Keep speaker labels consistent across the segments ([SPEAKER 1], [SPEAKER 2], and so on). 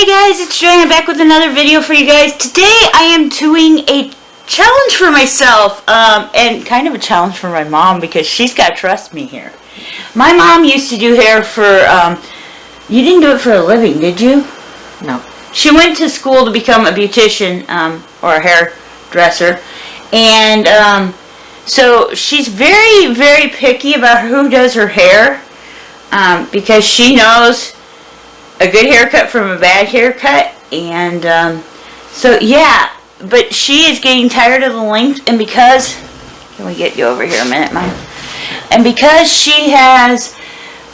[SPEAKER 1] guys, it's Joanna back with another video for you guys. Today I am doing a challenge for myself and kind of a challenge for my mom because she's got to trust me here. My mom used to do hair for, you didn't do it for a living, did you?
[SPEAKER 2] No.
[SPEAKER 1] She went to school to become a beautician or a hairdresser, and so she's very, very picky about who does her hair because she knows a good haircut from a bad haircut, and so yeah, but she is getting tired of the length, and because, can we get you over here a minute, Mom? And because she has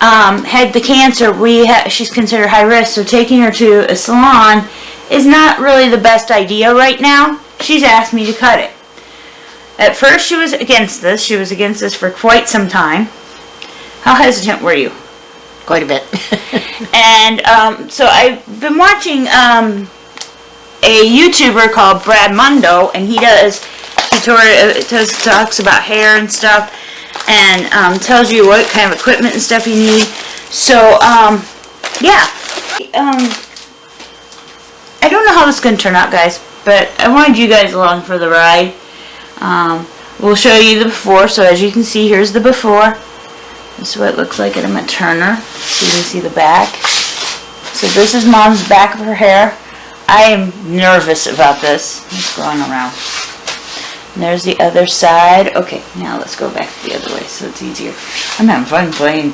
[SPEAKER 1] had the cancer, she's considered high risk, so taking her to a salon is not really the best idea right now. She's asked me to cut it. At first she was against this. She was against this for quite some time. How hesitant were you?
[SPEAKER 2] Quite a bit.
[SPEAKER 1] And so I've been watching a YouTuber called Brad Mondo, and he does talks about hair and stuff, and tells you what kind of equipment and stuff you need. So yeah, I don't know how this is going to turn out, guys, but I wanted you guys along for the ride. We'll show you the before. So as you can see, here's the before. This is what it looks like at a turner. So you can see the back. So this is Mom's back of her hair. I am nervous about this. It's going around. And there's the other side. Okay, now let's go back the other way so it's easier. I'm having fun playing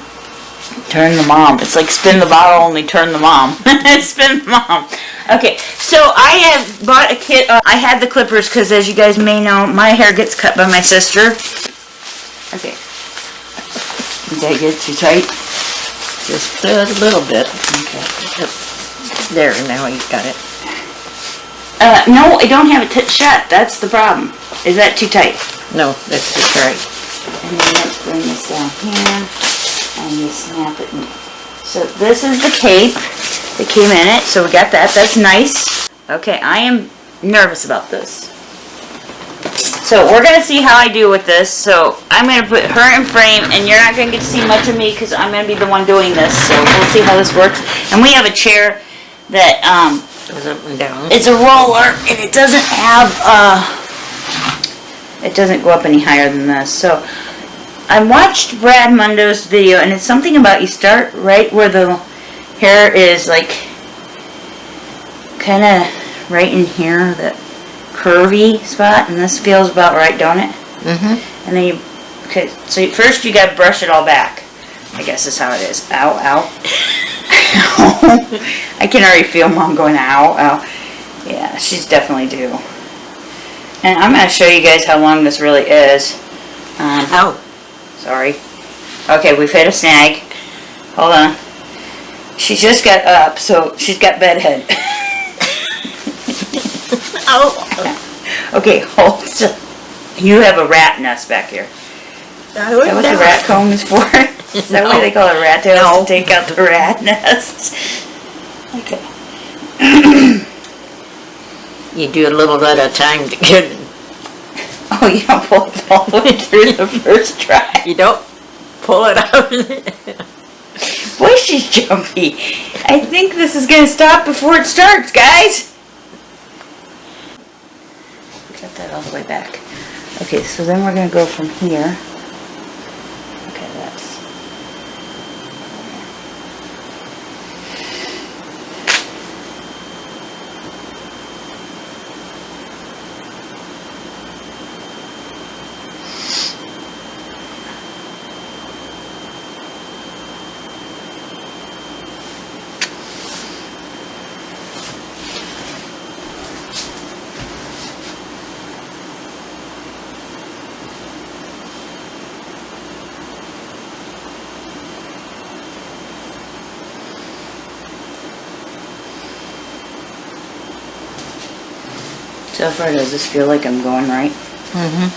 [SPEAKER 1] Turn the Mom. It's like spin the bottle, only turn the mom. Spin the mom. Okay, so I have bought a kit. I had the clippers because, as you guys may know, my hair gets cut by my sister. Okay. Is that good? Too tight?
[SPEAKER 2] Just a little bit.
[SPEAKER 1] Okay.
[SPEAKER 2] Yep. There, now you got it.
[SPEAKER 1] No, I don't have it shut. That's the problem. Is that too tight?
[SPEAKER 2] No, that's just right.
[SPEAKER 1] And then let's bring this down here, and you snap it in. So this is the cape that came in it. So we got that. That's nice. Okay, I am nervous about this. So we're going to see how I do with this. So I'm going to put her in frame, and you're not going to get to see much of me because I'm going to be the one doing this. So we'll see how this works. And we have a chair that
[SPEAKER 2] goes up and down.
[SPEAKER 1] It's a roller, and it doesn't have it doesn't go up any higher than this. So I watched Brad Mondo's video, and it's something about you start right where the hair is, like kind of right in here, that curvy spot, and this feels about right, don't it?
[SPEAKER 2] Mm-hmm.
[SPEAKER 1] And then you, okay, so first you got to brush it all back, I guess is how it is. Ow, ow. I can already feel Mom going, ow, ow. Yeah, she's definitely due. And I'm going to show you guys how long this really is.
[SPEAKER 2] Ow.
[SPEAKER 1] Sorry. Okay, we've hit a snag. Hold on. She just got up, so she's got bedhead.
[SPEAKER 2] Ow.
[SPEAKER 1] Okay, hold still. You have a rat nest back here. Is that what the rat comb is for? Is that why they call it rat tails?
[SPEAKER 2] No.
[SPEAKER 1] To take out the rat nests? Okay.
[SPEAKER 2] You do a little at a time to get it.
[SPEAKER 1] Oh, you don't pull it all the way through the first try.
[SPEAKER 2] You don't pull it out.
[SPEAKER 1] Boy, she's jumpy. I think this is going to stop before it starts, guys. Cut that all the way back. Okay, so then we're going to go from here. Okay, that's... So far, does this feel like I'm going right?
[SPEAKER 2] Mm-hmm.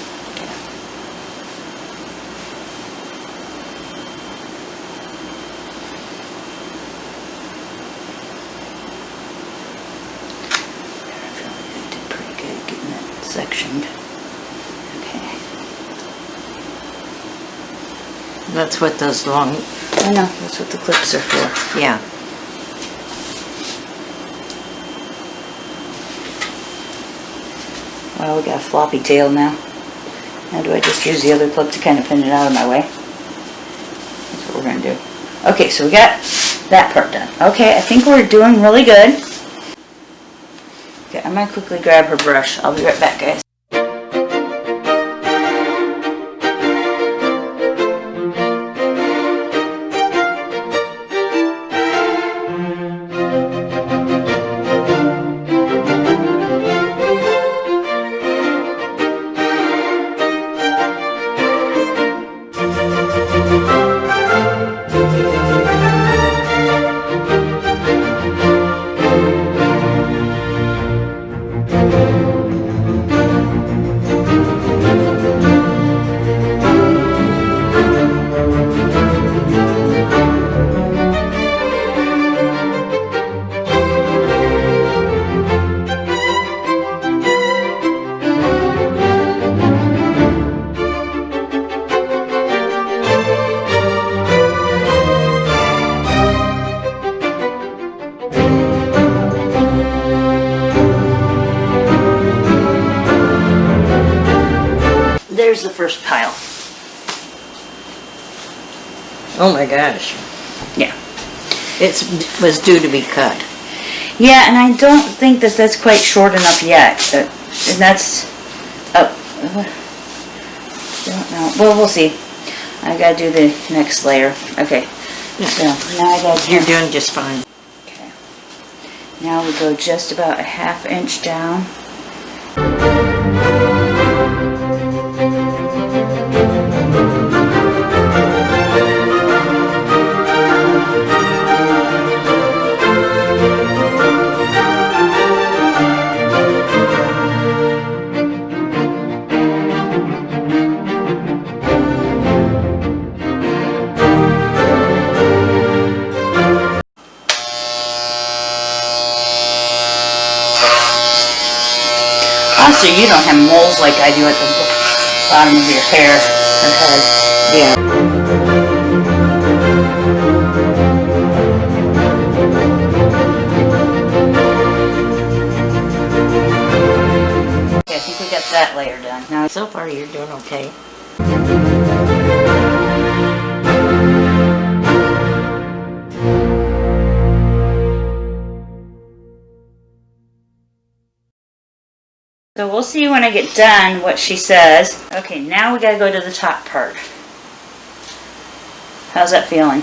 [SPEAKER 1] I feel like I did pretty good getting that sectioned. Okay.
[SPEAKER 2] That's what those long...
[SPEAKER 1] I know, that's what the clips are for.
[SPEAKER 2] Yeah.
[SPEAKER 1] Well, we got a floppy tail now. Now do I just use the other clip to kind of pin it out of my way? That's what we're going to do. Okay, so we got that part done. Okay, I think we're doing really good. Okay, I'm going to quickly grab her brush. I'll be right back, guys. There's the first pile.
[SPEAKER 2] Oh my gosh.
[SPEAKER 1] Yeah.
[SPEAKER 2] It was due to be cut.
[SPEAKER 1] Yeah, and I don't think that that's quite short enough yet. And that's... don't know. Well, we'll see. I gotta do the next layer. Okay. So now I gotta...
[SPEAKER 2] You're doing just fine.
[SPEAKER 1] Okay. Now we go just about a ½ inch down. Also, you don't have moles like I do at the bottom of your hair or head.
[SPEAKER 2] Yeah.
[SPEAKER 1] Okay, I think we got that layer done. Now,
[SPEAKER 2] So far you're doing okay.
[SPEAKER 1] so we'll see when I get done what she says. Okay, now we gotta go to the top part. How's that feeling?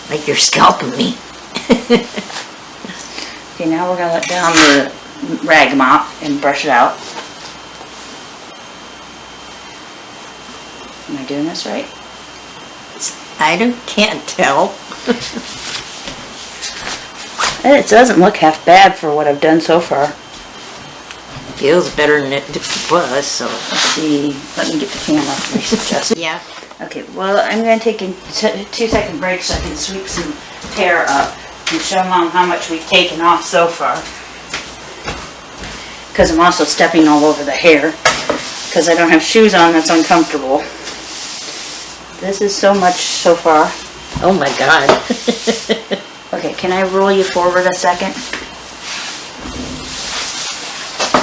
[SPEAKER 2] Like you're scalping me.
[SPEAKER 1] Okay, now we're gonna let down the rag mop and brush it out. Am I doing this right?
[SPEAKER 2] Can't tell.
[SPEAKER 1] It doesn't look half bad for what I've done so far.
[SPEAKER 2] Feels better than it was, so.
[SPEAKER 1] Let's see. Let me get the camera readjusted.
[SPEAKER 2] Yeah.
[SPEAKER 1] Okay, well, I'm going to take a 2-second break so I can sweep some hair up and show Mom how much we've taken off so far. Because I'm also stepping all over the hair. Because I don't have shoes on, that's uncomfortable. This is so much so far.
[SPEAKER 2] Oh my God.
[SPEAKER 1] Okay, can I roll you forward a second?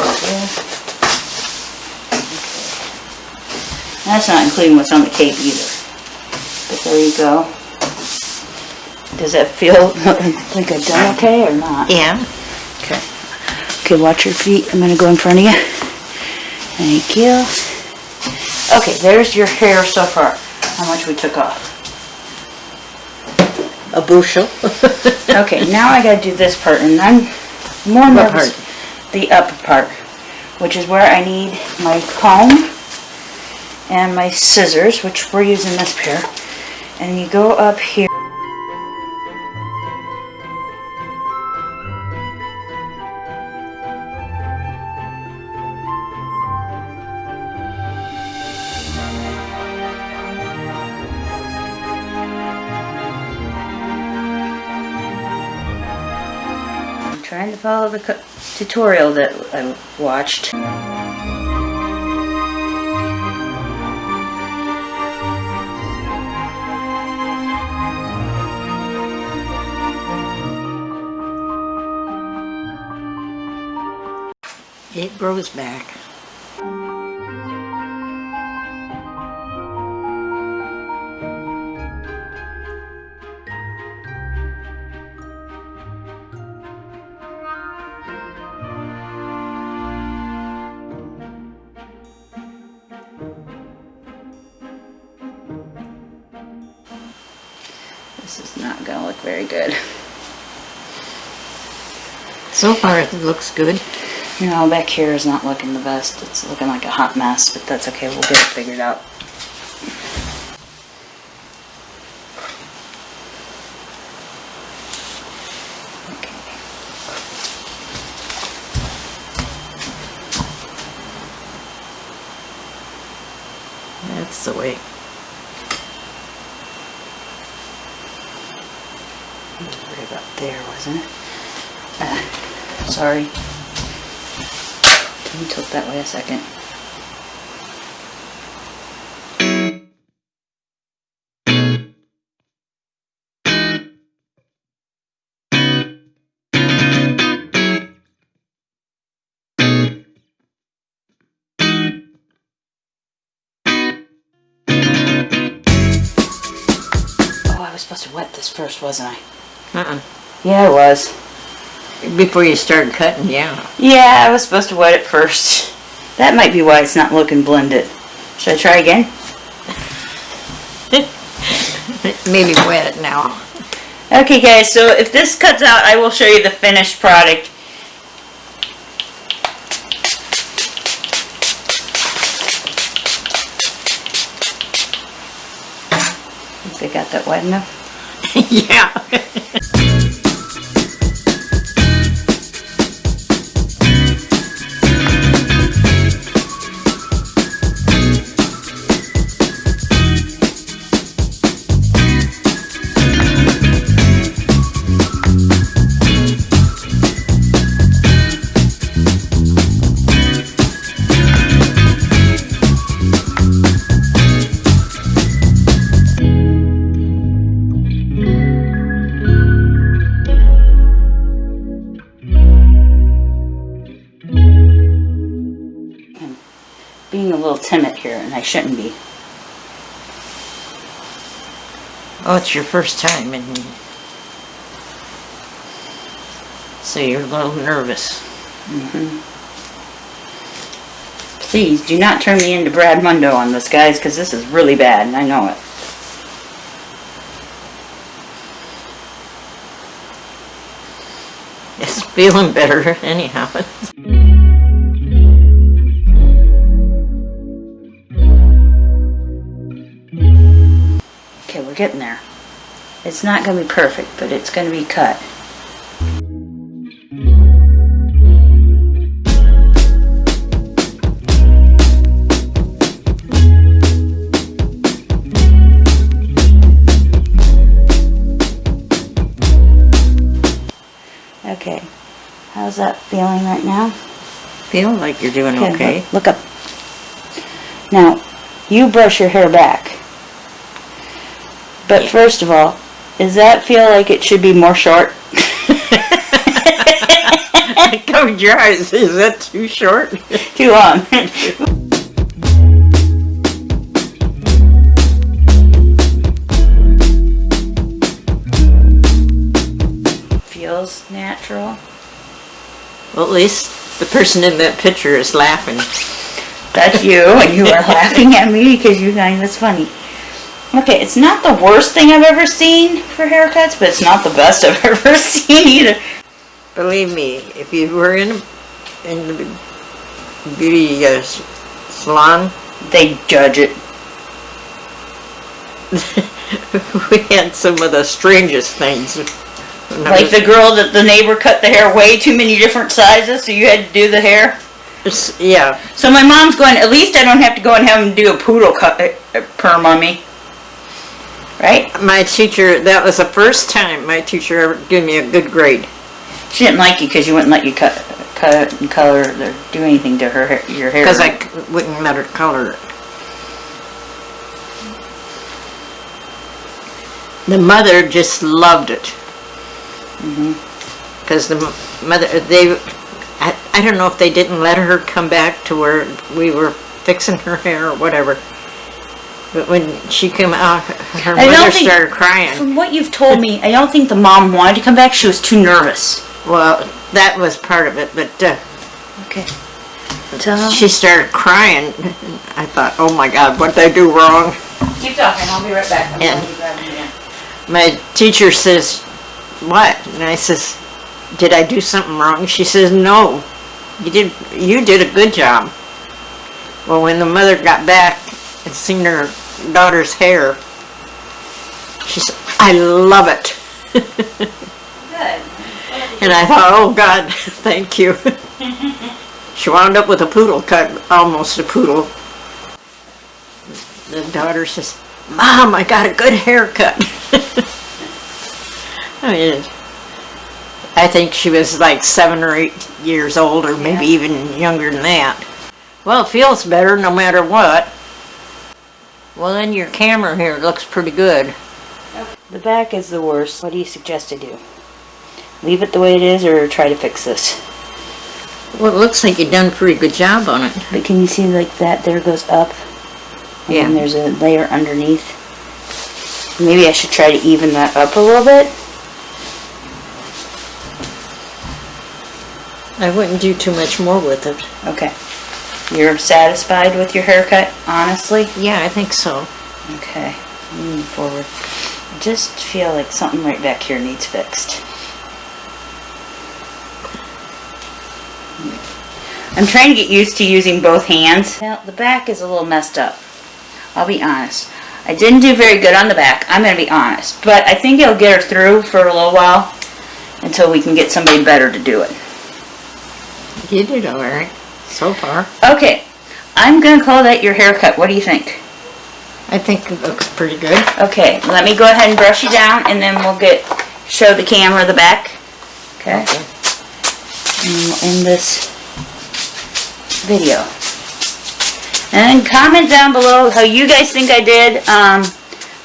[SPEAKER 1] Okay. That's not including what's on the cape either. But there you go. Does that feel like I've done okay or not?
[SPEAKER 2] Yeah.
[SPEAKER 1] Okay. Okay, watch your feet. I'm going to go in front of you. Thank you. Okay, there's your hair so far. How much we took off.
[SPEAKER 2] A bushel.
[SPEAKER 1] Okay, now I got to do this part, and I'm more
[SPEAKER 2] What
[SPEAKER 1] nervous.
[SPEAKER 2] part?
[SPEAKER 1] The upper part, which is where I need my comb and my scissors, which we're using this pair. And you go up here. I'm trying to follow the tutorial that I watched.
[SPEAKER 2] It grows back.
[SPEAKER 1] This is not going to look very good.
[SPEAKER 2] So far it looks good.
[SPEAKER 1] No, back here is not looking the best. It's looking like a hot mess, but that's okay. We'll get it figured out. Okay.
[SPEAKER 2] That's the way.
[SPEAKER 1] It was right about there, wasn't it? Sorry. Let me tilt that way a second. Oh, I was supposed to wet this first, wasn't I? Yeah, I was.
[SPEAKER 2] Before you start cutting, yeah.
[SPEAKER 1] Yeah, I was supposed to wet it first. That might be why it's not looking blended. Should I try again?
[SPEAKER 2] Maybe wet it now.
[SPEAKER 1] Okay guys, so if this cuts out, I will show you the finished product. Think they got that wet enough?
[SPEAKER 2] Yeah.
[SPEAKER 1] Being a little timid here, and I shouldn't be.
[SPEAKER 2] Oh, it's your first time, and so you're a little nervous.
[SPEAKER 1] Please do not turn me into Brad Mondo on this, guys, because this is really bad, and I know it.
[SPEAKER 2] It's feeling better anyhow.
[SPEAKER 1] Okay, we're getting there. It's not going to be perfect, but it's going to be cut. Okay, how's that feeling right now?
[SPEAKER 2] Feel like you're doing okay.
[SPEAKER 1] Look up. Now, you brush your hair back. But first of all, does that feel like it should be more short?
[SPEAKER 2] I covered your eyes. Is that too short?
[SPEAKER 1] Too long. Feels natural.
[SPEAKER 2] Well, at least the person in that picture is laughing.
[SPEAKER 1] That's you, and you are laughing at me because you find this funny. Okay, it's not the worst thing I've ever seen for haircuts, but it's not the best I've ever seen either.
[SPEAKER 2] Believe me, if you were in the beauty salon,
[SPEAKER 1] They judge it.
[SPEAKER 2] we had some of the strangest things.
[SPEAKER 1] Like the girl that the neighbor cut the hair way too many different sizes, so you had to do the hair.
[SPEAKER 2] Yeah.
[SPEAKER 1] So my mom's going, at least I don't have to go and have him do a poodle cut perm on me. Right?
[SPEAKER 2] My teacher, that was the first time my teacher ever gave me a good grade.
[SPEAKER 1] She didn't like you because you wouldn't let you cut and color or do anything to her your hair.
[SPEAKER 2] Because I wouldn't let her color it. The mother just loved it. Because the mother, I I don't know if they didn't let her come back to where we were fixing her hair or whatever. But when she came out, her mother started crying.
[SPEAKER 1] From what you've told me, I don't think the mom wanted to come back. She was too nervous.
[SPEAKER 2] Well, that was part of it, but
[SPEAKER 1] Okay.
[SPEAKER 2] she started crying. I thought, oh my God, what did I do wrong?
[SPEAKER 1] Keep talking. I'll be right back.
[SPEAKER 2] My teacher says, what? And I says, did I do something wrong? She says, no, you did a good job. Well, when the mother got back and seen her daughter's hair, she said, I love it.
[SPEAKER 1] Good.
[SPEAKER 2] And I thought, oh God, thank you. She wound up with a poodle cut, almost a poodle. The daughter says, Mom, I got a good haircut. I mean, I think she was like 7 or 8 years old, or maybe even younger than that. Well, it feels better no matter what. Well, then your camera here looks pretty good.
[SPEAKER 1] The back is the worst. What do you suggest I do? Leave it the way it is or try to fix this?
[SPEAKER 2] Well, it looks like you've done a pretty good job on it.
[SPEAKER 1] But can you see like that there goes up? And
[SPEAKER 2] Yeah.
[SPEAKER 1] then there's a layer underneath. Maybe I should try to even that up a little bit.
[SPEAKER 2] I wouldn't do too much more with it.
[SPEAKER 1] Okay. You're satisfied with your haircut, honestly?
[SPEAKER 2] Yeah, I think so.
[SPEAKER 1] Okay. Move forward. I just feel like something right back here needs fixed. I'm trying to get used to using both hands. Now, the back is a little messed up. I'll be honest. I didn't do very good on the back. I'm going to be honest. But I think it'll get her through for a little while until we can get somebody better to do it.
[SPEAKER 2] You did all right so far.
[SPEAKER 1] Okay. I'm going to call that your haircut. What do you think?
[SPEAKER 2] I think it looks pretty good.
[SPEAKER 1] Okay. Let me go ahead and brush you down and then we'll show the camera the back. Okay. And we'll end this video. And comment down below how you guys think I did.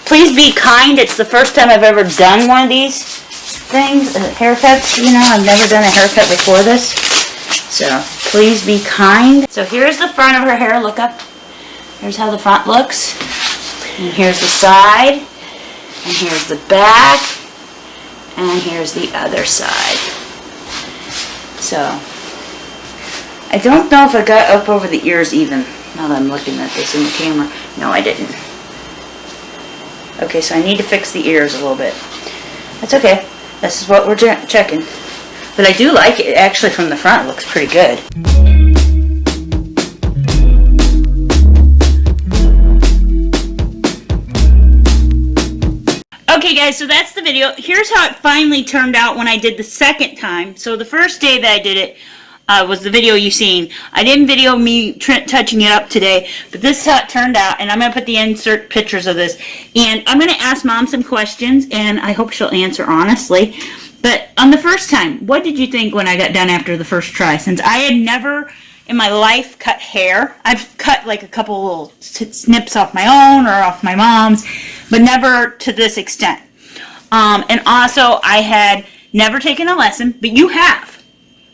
[SPEAKER 1] Please be kind. It's the first time I've ever done one of these things, haircuts. You know, I've never done a haircut before this. So please be kind. So here's the front of her hair. Look up. Here's how the front looks. And here's the side. And here's the back. And here's the other side. So I don't know if I got up over the ears even, now that I'm looking at this in the camera. No, I didn't. Okay, so I need to fix the ears a little bit. That's okay. This is what we're checking. But I do like it. Actually, from the front, it looks pretty good. Okay guys, so that's the video. Here's how it finally turned out when I did the second time. So the first day that I did it was the video you've seen. I didn't video me touching it up today, but this is how it turned out, and I'm going to put the insert pictures of this. And I'm going to ask Mom some questions, and I hope she'll answer honestly. But on the first time, what did you think when I got done after the first try? Since I had never in my life cut hair. I've cut like a couple little snips off my own or off my mom's, but never to this extent. And also, I had never taken a lesson, but you have.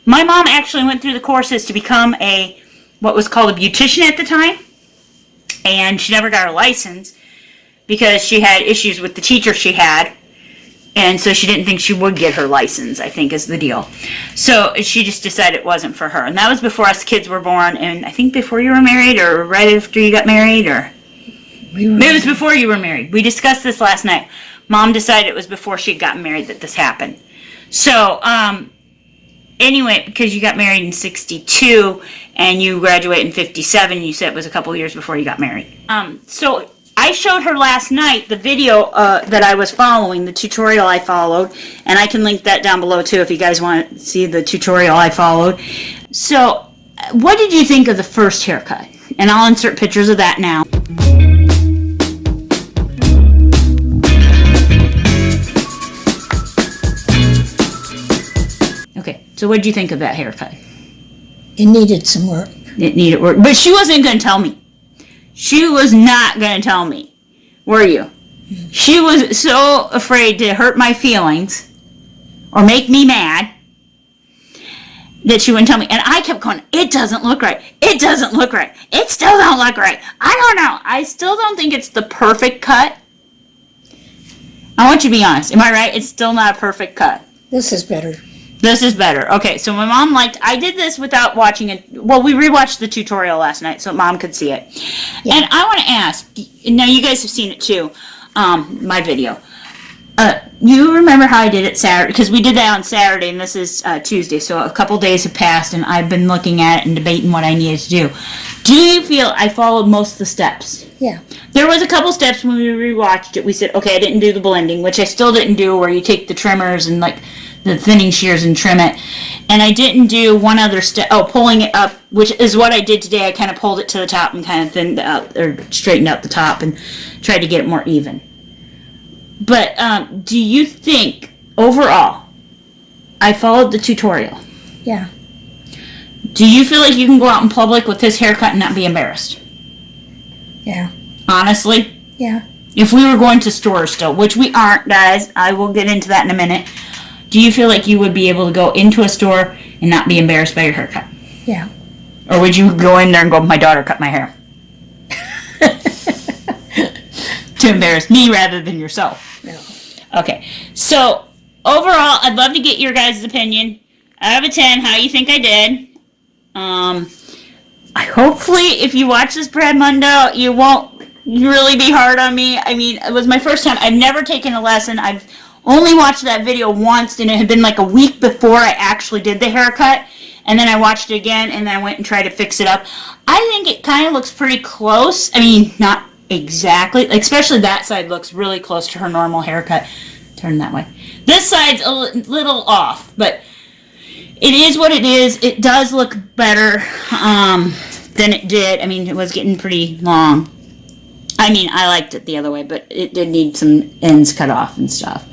[SPEAKER 1] My mom actually went through the courses to become what was called a beautician at the time, and she never got her license because she had issues with the teacher she had, and so she didn't think she would get her license, I think is the deal. So she just decided it wasn't for her, and that was before us kids were born, and I think before you were married, or right after you got married, or maybe it was before you were married. We discussed this last night. Mom decided it was before she got married that this happened. So, anyway, because you got married in 62 and you graduated in 57, you said it was a couple years before you got married. So I showed her last night the video that I was following, the tutorial I followed, and I can link that down below too if you guys want to see the tutorial I followed. So, what did you think of the first haircut? And I'll insert pictures of that now. Okay, so what did you think of that haircut?
[SPEAKER 3] It needed some work.
[SPEAKER 1] It needed work. But she wasn't going to tell me. She was not going to tell me. Were you? She was so afraid to hurt my feelings or make me mad that she wouldn't tell me. And I kept going, it doesn't look right. It doesn't look right. It still don't look right. I don't know. I still don't think it's the perfect cut. I want you to be honest. Am I right? It's still not a perfect cut.
[SPEAKER 3] This is better.
[SPEAKER 1] This is better. Okay, so my mom I did this without watching it. Well, we rewatched the tutorial last night so Mom could see it.
[SPEAKER 3] Yeah.
[SPEAKER 1] And I want to ask, now you guys have seen it too, my video. You remember how I did it Saturday? Because we did that on Saturday, and this is Tuesday, so a couple days have passed, and I've been looking at it and debating what I needed to do. Do you feel I followed most of the steps?
[SPEAKER 3] Yeah.
[SPEAKER 1] There was a couple steps when we rewatched it. We said, okay, I didn't do the blending, which I still didn't do, where you take the trimmers and like the thinning shears and trim it. And I didn't do one other step. Oh, pulling it up, which is what I did today. I kind of pulled it to the top and kind of thinned out or straightened out the top and tried to get it more even. But do you think, overall, I followed the tutorial?
[SPEAKER 3] Yeah.
[SPEAKER 1] Do you feel like you can go out in public with this haircut and not be embarrassed?
[SPEAKER 3] Yeah.
[SPEAKER 1] Honestly?
[SPEAKER 3] Yeah.
[SPEAKER 1] If we were going to stores still, which we aren't, guys, I will get into that in a minute. Do you feel like you would be able to go into a store and not be embarrassed by your haircut?
[SPEAKER 3] Yeah.
[SPEAKER 1] Or would you go in there and go, my daughter cut my hair? To embarrass me rather than yourself.
[SPEAKER 3] No.
[SPEAKER 1] Okay, so overall, I'd love to get your guys' opinion. Out of a 10, how you think I did. Hopefully, if you watch this Brad Mondo, you won't really be hard on me. I mean, it was my first time. I've never taken a lesson. I've only watched that video once, and it had been like a week before I actually did the haircut. And then I watched it again, and then I went and tried to fix it up. I think it kind of looks pretty close. I mean, not exactly, especially that side looks really close to her normal haircut. Turn that way. This side's a little off, but it is what it is. It does look better than it did. I mean, it was getting pretty long. I mean, I liked it the other way, but it did need some ends cut off and stuff.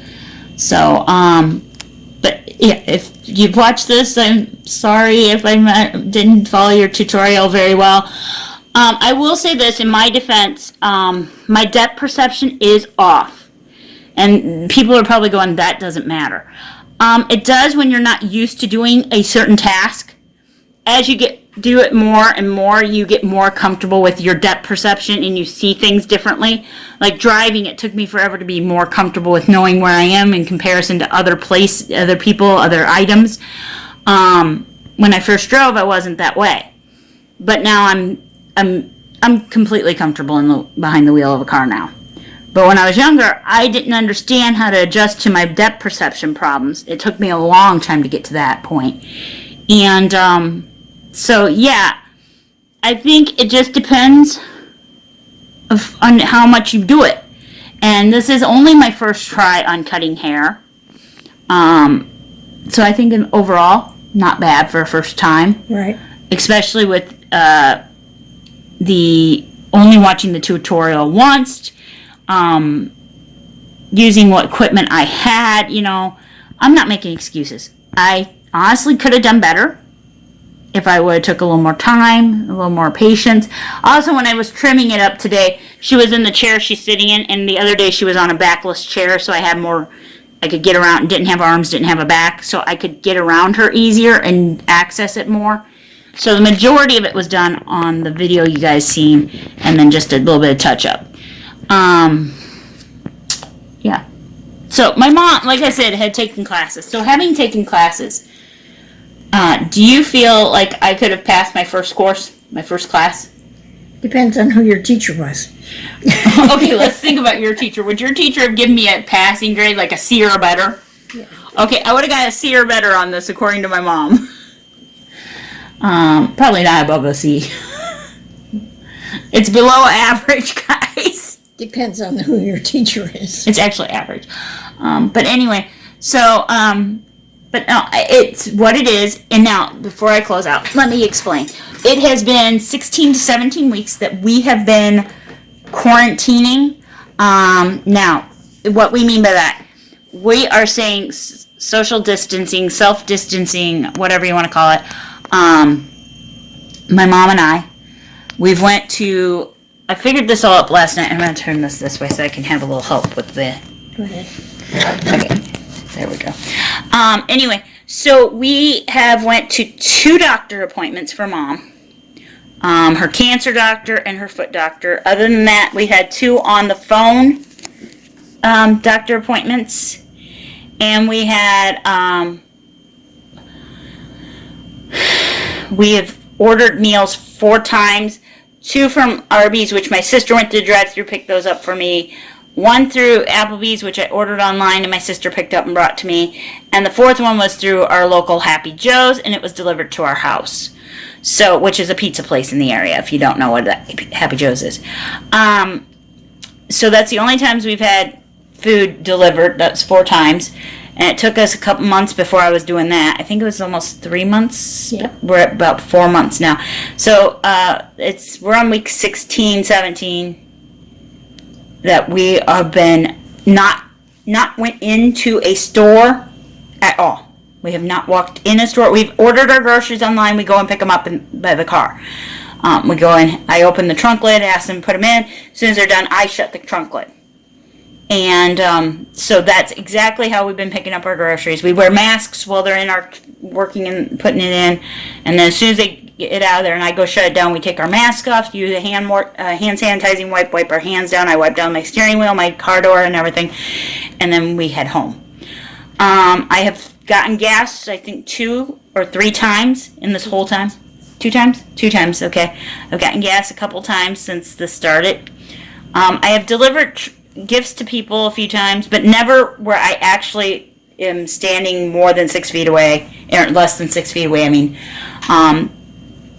[SPEAKER 1] So, but yeah, if you've watched this, I'm sorry if I didn't follow your tutorial very well. I will say this in my defense, my depth perception is off. And people are probably going, that doesn't matter. It does when you're not used to doing a certain task. As you do it more and more, you get more comfortable with your depth perception and you see things differently. Like driving, it took me forever to be more comfortable with knowing where I am in comparison to other people, other items. When I first drove, I wasn't that way. But now I'm completely comfortable behind the wheel of a car now. But when I was younger, I didn't understand how to adjust to my depth perception problems. It took me a long time to get to that point. And so, yeah, I think it just depends on how much you do it. And this is only my first try on cutting hair. So I think overall, not bad for a first time.
[SPEAKER 3] Right.
[SPEAKER 1] Especially with the only watching the tutorial once, using what equipment I had, I'm not making excuses. I honestly could have done better if I would have took a little more time, a little more patience. Also, when I was trimming it up today, she was in the chair she's sitting in, and the other day she was on a backless chair, so I had more, I could get around, didn't have arms, didn't have a back, so I could get around her easier and access it more. So the majority of it was done on the video you guys seen, and then just a little bit of touch-up. Yeah. So my mom, like I said, had taken classes. So having taken classes, do you feel like I could have passed my first course, my first class?
[SPEAKER 3] Depends on who your teacher was.
[SPEAKER 1] Okay, let's think about your teacher. Would your teacher have given me a passing grade, like a C or better?
[SPEAKER 3] Yeah.
[SPEAKER 1] Okay, I would have got a C or better on this, according to my mom. Probably not above a C. It's below average, guys.
[SPEAKER 3] Depends on who your teacher is.
[SPEAKER 1] It's actually average. But anyway, so, but no, it's what it is. And now, before I close out, let me explain. It has been 16 to 17 weeks that we have been quarantining. Now, what we mean by that, we are saying social distancing, self-distancing, whatever you want to call it. My mom and I, we've went to, I figured this all up last night. I'm going to turn this way so I can have a little help with the,
[SPEAKER 3] Go ahead.
[SPEAKER 1] okay, there we go. Anyway, So we have went to 2 doctor appointments for Mom. Her cancer doctor and her foot doctor. Other than that, we had 2 on the phone doctor appointments. And we had, we have ordered meals 4 times. 2 from Arby's, which my sister went to the drive-thru, picked those up for me. 1 through Applebee's, which I ordered online and my sister picked up and brought to me. And the 4th one was through our local Happy Joe's, and it was delivered to our house. So, which is a pizza place in the area, if you don't know what Happy Joe's is. So that's the only times we've had food delivered. That's 4 times. And it took us a couple months before I was doing that. I think it was almost 3 months.
[SPEAKER 3] Yep.
[SPEAKER 1] We're at about 4 months now. So we're on week 16, 17 that we have been not went into a store at all. We have not walked in a store. We've ordered our groceries online. We go and pick them up by the car. We go in. I open the trunk lid, ask them to put them in. As soon as they're done, I shut the trunk lid. And so that's exactly how we've been picking up our groceries. We wear masks while they're in our working and putting it in, and then as soon as they get it out of there and I go shut it down, we take our mask off, use a hand sanitizing wipe our hands down. I wipe down my steering wheel, my car door, and everything, and then we head home. I have gotten gas, I think 2 or 3 times in this whole time. 2 times? 2 times, okay. I've gotten gas a couple times since this started. I have delivered gifts to people a few times, but never where I actually am standing more than 6 feet away, or less than 6 feet away, I mean.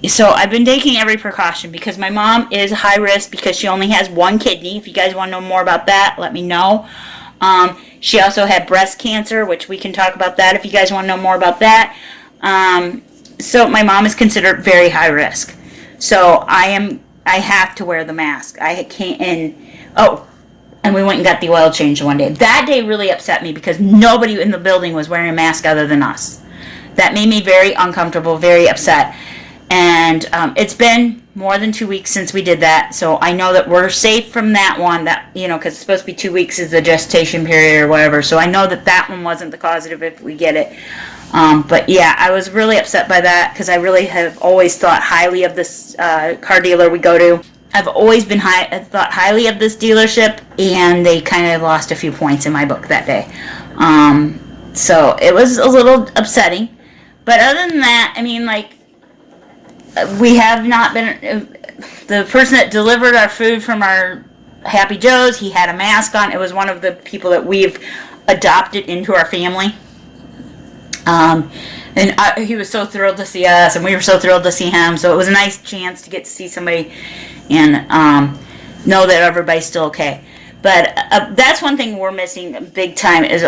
[SPEAKER 1] So I've been taking every precaution because my mom is high risk because she only has 1 kidney. If you guys want to know more about that, let me know. She also had breast cancer, which we can talk about that if you guys want to know more about that. So my mom is considered very high risk. So I have to wear the mask. I can't, and we went and got the oil change one day. That day really upset me because nobody in the building was wearing a mask other than us. That made me very uncomfortable, very upset. And it's been more than 2 weeks since we did that, so I know that we're safe from that one. That, you know, because it's supposed to be 2 weeks is the gestation period or whatever. So I know that one wasn't the causative if we get it. But yeah, I was really upset by that because I really have always thought highly of this car dealer we go to. I've always been thought highly of this dealership, and they kind of lost a few points in my book that day. So it was a little upsetting. But other than that, I mean, like, we have not been, the person that delivered our food from our Happy Joe's, he had a mask on. It was one of the people that we've adopted into our family. And he was so thrilled to see us, and we were so thrilled to see him. So it was a nice chance to get to see somebody and know that everybody's still okay. But that's one thing we're missing big time is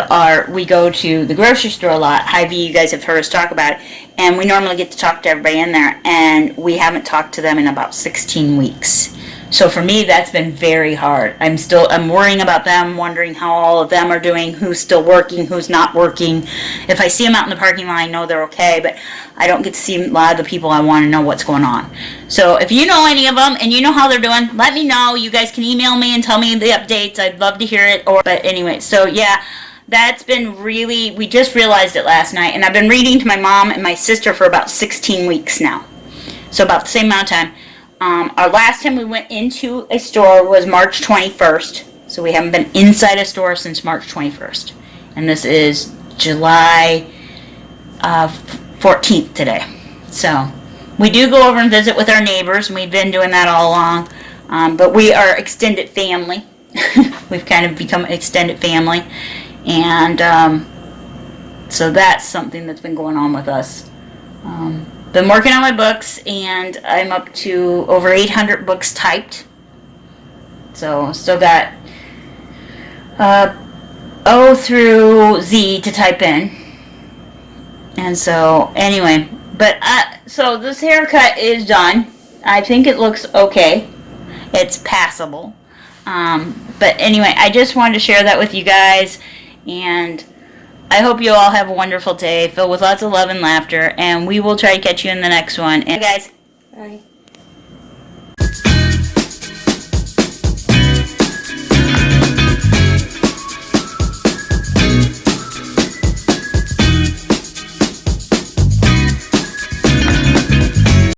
[SPEAKER 1] we go to the grocery store a lot. Hy-Vee, you guys have heard us talk about it. And we normally get to talk to everybody in there. And we haven't talked to them in about 16 weeks. So for me, that's been very hard. I'm worrying about them, wondering how all of them are doing, who's still working, who's not working. If I see them out in the parking lot, I know they're okay, but I don't get to see a lot of the people I want to know what's going on. So if you know any of them and you know how they're doing, let me know. You guys can email me and tell me the updates. I'd love to hear it. But anyway, so yeah, that's been really, we just realized it last night, and I've been reading to my mom and my sister for about 16 weeks now. So about the same amount of time. Our last time we went into a store was March 21st. So we haven't been inside a store since March 21st. And this is July 14th today. So we do go over and visit with our neighbors, and we've been doing that all along. But we are extended family. We've kind of become extended family. And so that's something that's been going on with us. Been working on my books, and I'm up to over 800 books typed. So still got O through Z to type in. And so anyway, but so this haircut is done. I think it looks okay. It's passable. But anyway, I just wanted to share that with you guys, and I hope you all have a wonderful day filled with lots of love and laughter, and we will try to catch you in the next one. And guys,
[SPEAKER 3] Bye.